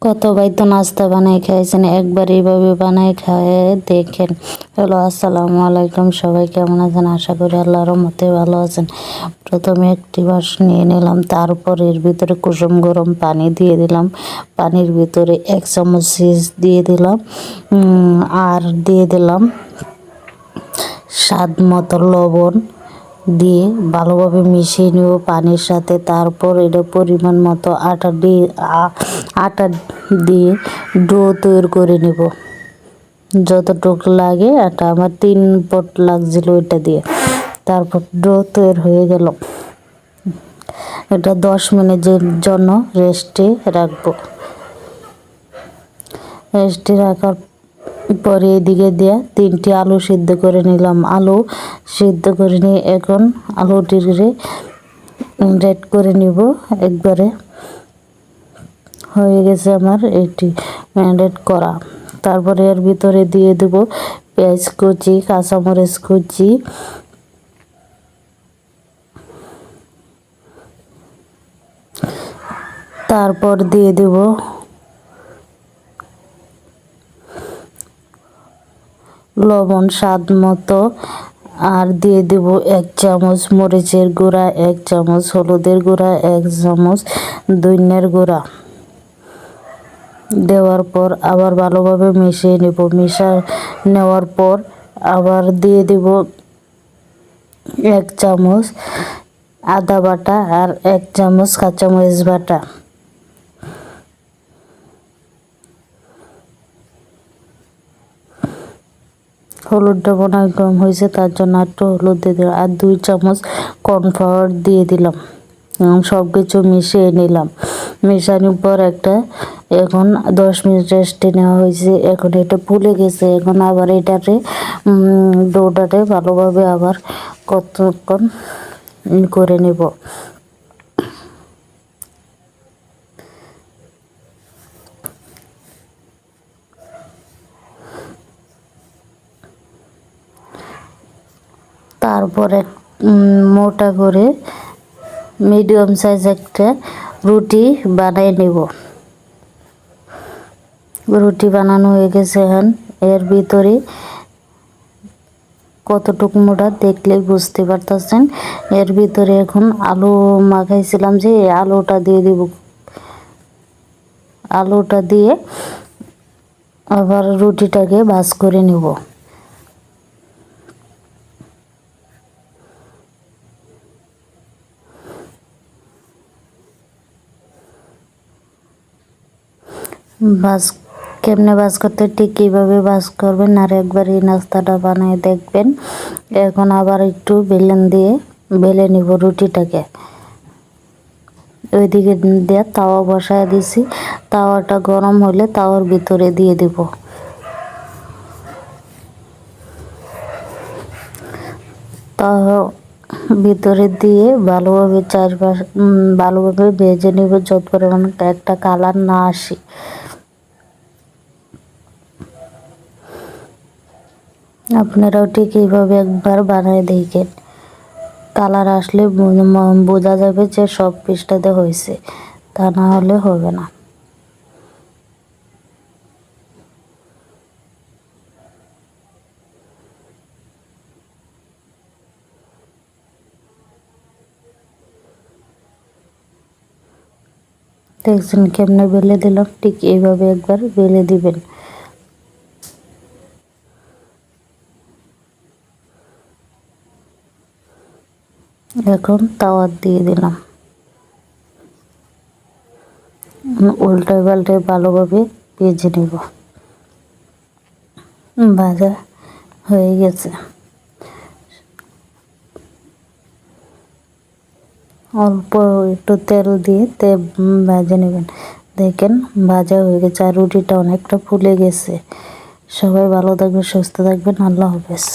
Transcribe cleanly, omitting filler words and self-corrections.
কতবার তো নাস্তা বানাই খাইছেন, একবার এইভাবে বানাই খায় দেখেন। হ্যালো, আসসালামু আলাইকুম, সবাই কেমন আছেন? আশা করি আল্লাহর রহমতে ভালো আছেন। প্রথমে একটি বাস নিয়ে নিলাম, তারপর এর ভিতরে কুসুম গরম পানি দিয়ে দিলাম। পানির ভিতরে 1 চামচ চিজ দিয়ে দিলাম, আর দিয়ে দিলাম স্বাদ মতো লবণ দিয়ে ভালোভাবে মিশিয়ে নেব পানির সাথে। তারপর এটা পরিমাণ মতো আটা দিয়ে ডো তৈরি করে নেব। যতটুকু লাগে আটা, আমার 3 পট লাগছিল ওইটা দিয়ে। তারপর ডো তৈরি হয়ে গেল। এটা 10 মিনিটের জন্য রেস্টে রাখবো। রেস্টে রাখার পরে এদিকে দিয়ে 3টি আলু সিদ্ধ করে নিলাম। আলু সিদ্ধ করে নিয়ে এখন আলুটিকে রেড করে নিব। একবারে হয়ে গেছে আমার এটি ম্যারিনেট করা। তারপরে এর ভিতরে দিয়ে দেব পেঁয়াজ কুচি, কাঁচামরিচ কুচি, তারপর দিয়ে দেব লবণ স্বাদ মতো, আর দিয়ে দেব 1 চামচ মরিচের গুঁড়া, 1 চামচ হলুদের গুঁড়া, 1 চামচ ধনিয়ার গুঁড়া। দেওয়ার পর আবার ভালোভাবে মিশিয়ে নেব। নেওয়ার পর আবার দিয়ে দেব 1 চামচ আদা বাটা আর 1 চামচ কাঁচামরিচ বাটা। হলুদটা মনে হয় কম হয়েছে, তার জন্য একটু হলুদ দিয়ে দিলাম, আর 2 চামচ কর্নফ্লাওয়ার দিয়ে দিলাম। সব কিছু মিশিয়ে নিলাম। মেশানোর পর এখন 10 মিনিট রেস্টে নেওয়া হয়েছে। এখন এটা ফুলে গেছে। এখন আবার এটাতে ডোটাতে ভালোভাবে আবার কতক্ষণ করে নেব। তারপরে মোটা করে মিডিয়াম সাইজ একটা রুটি বানিয়ে নেব। রুটি বানানো হয়ে গেছে। এখন এর ভিতরে কতটুকু মোটা দেখলেই বুঝতে পারতেছেন। এর ভিতরে এখন আলু মাখাইছিলাম, যে আলুটা দিয়ে দিব। আলুটা দিয়ে আবার রুটিটাকে ভাজ করে নেব। কেমনে ভাজ করতে, ঠিক কীভাবে ভাজ করবেন, আর একবার এই নাস্তাটা বানিয়ে দেখবেন। এখন আবার একটু বেলুন দিয়ে বেলে নিব রুটিটাকে। ওইদিকে দিয়ে তাওয়া বসায় দিছি। তাওয়াটা গরম হলে তাওয়ার ভিতরে দিয়ে দেব। তাওয়া ভিতরে দিয়ে ভালোভাবে চারপাশ ভালোভাবে ভেজে নেব, যত পরিমাণ একটা কালার না আসে। আপনারাও ঠিক এইভাবে একবার বানিয়ে দেখেন। কালার আসলে বোঝা যাবে যে সব পিসটাতে হয়েছে, তা না হলে হবে না। দেখছেন কেমনে বেলে দিলাম, ঠিক এইভাবে একবার বেলে দিবেন। এখন তাওয়া দিয়ে দিলাম, উল্টায় পাল্টায় ভালোভাবে ভেজে নেব। ভাজা হয়ে গেছে। অল্প একটু তেল দিয়ে ভেজে নেবেন। দেখেন ভাজা হয়ে গেছে, আর রুটিটা অনেকটা ফুলে গেছে। সবাই ভালো থাকবেন, সুস্থ থাকবেন। আল্লাহ হাফেজ।